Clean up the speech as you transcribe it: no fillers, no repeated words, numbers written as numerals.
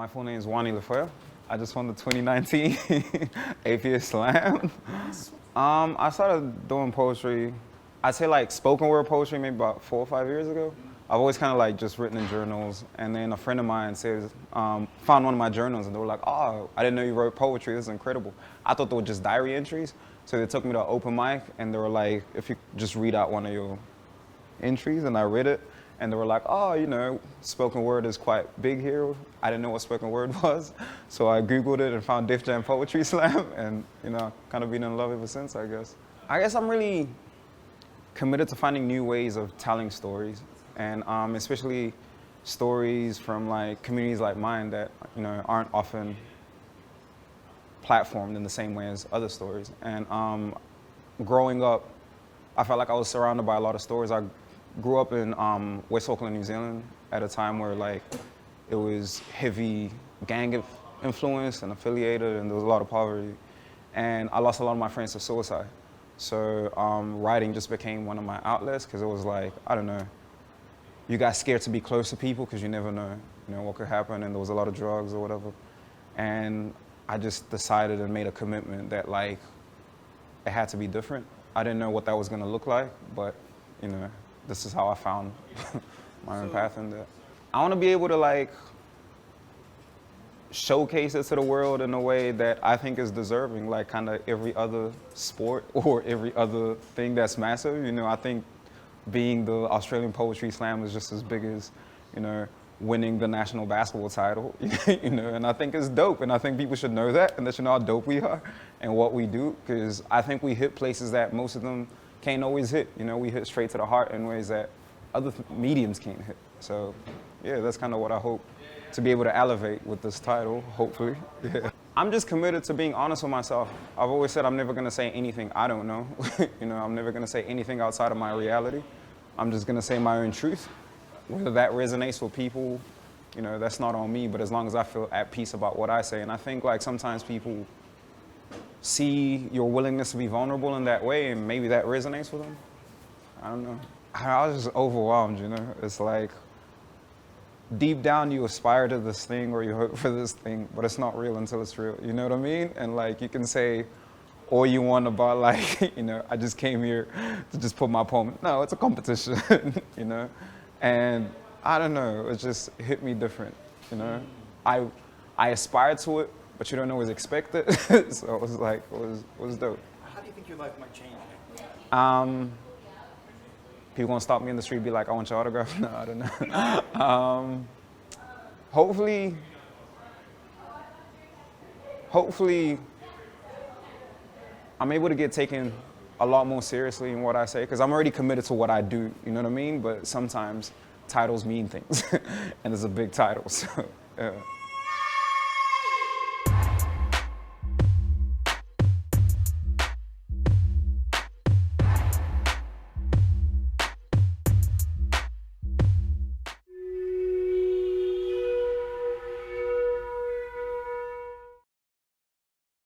My full name is wāni Frère. I just won the 2019 APS Slam. I started doing poetry, I'd say like spoken word poetry maybe about 4 or 5 years ago. I've always kind of like just written in journals, and then a friend of mine says, found one of my journals and they were like, oh, I didn't know you wrote poetry, this is incredible. I thought they were just diary entries, so they took me to an open mic and they were like, if you just read out one of your entries, and I read it, and they were like, oh, you know, spoken word is quite big here. I didn't know what spoken word was, so I Googled it and found Def Jam Poetry Slam, and you know, kind of been in love ever since, I guess. I guess I'm really committed to finding new ways of telling stories, and especially stories from like communities like mine that, you know, aren't often platformed in the same way as other stories. And growing up, I felt like I was surrounded by a lot of stories. I grew up in West Auckland, New Zealand, at a time where like it was heavy gang influence and affiliated, and there was a lot of poverty. And I lost a lot of my friends to suicide. So writing just became one of my outlets, because it was like, I don't know, you got scared to be close to people because you never know, you know, what could happen, and there was a lot of drugs or whatever. And I just decided and made a commitment that like it had to be different. I didn't know what that was going to look like, but you know, this is how I found my own path in that. I want to be able to like showcase it to the world in a way that I think is deserving, like kind of every other sport or every other thing that's massive. You know, I think being the Australian Poetry Slam is just as big as, you know, winning the national basketball title, you know, and I think it's dope, and I think people should know that, and they should know how dope we are and what we do, because I think we hit places that most of them can't always hit. You know, we hit straight to the heart in ways that other mediums can't hit. So yeah, that's kind of what I hope to be able to elevate with this title, hopefully. Yeah. I'm just committed to being honest with myself. I've always said I'm never gonna say anything I don't know. You know, I'm never gonna say anything outside of my reality. I'm just gonna say my own truth. Whether that resonates with people, you know, that's not on me, but as long as I feel at peace about what I say. And I think like sometimes people see your willingness to be vulnerable in that way, and maybe that resonates with them. I don't know. I was just overwhelmed, you know? It's like, deep down you aspire to this thing or you hope for this thing, but it's not real until it's real, you know what I mean? And like, you can say all you want about like, you know, I just came here to just put my poem. No, it's a competition, you know? And I don't know, it just hit me different, you know? I aspired to it, but you don't always expect it. So it was like, it was dope. How do you think your life might change now? People gonna stop me in the street and be like, I want your autograph? No, I don't know. Hopefully, I'm able to get taken a lot more seriously in what I say, because I'm already committed to what I do, you know what I mean? But sometimes titles mean things, and it's a big title, so yeah.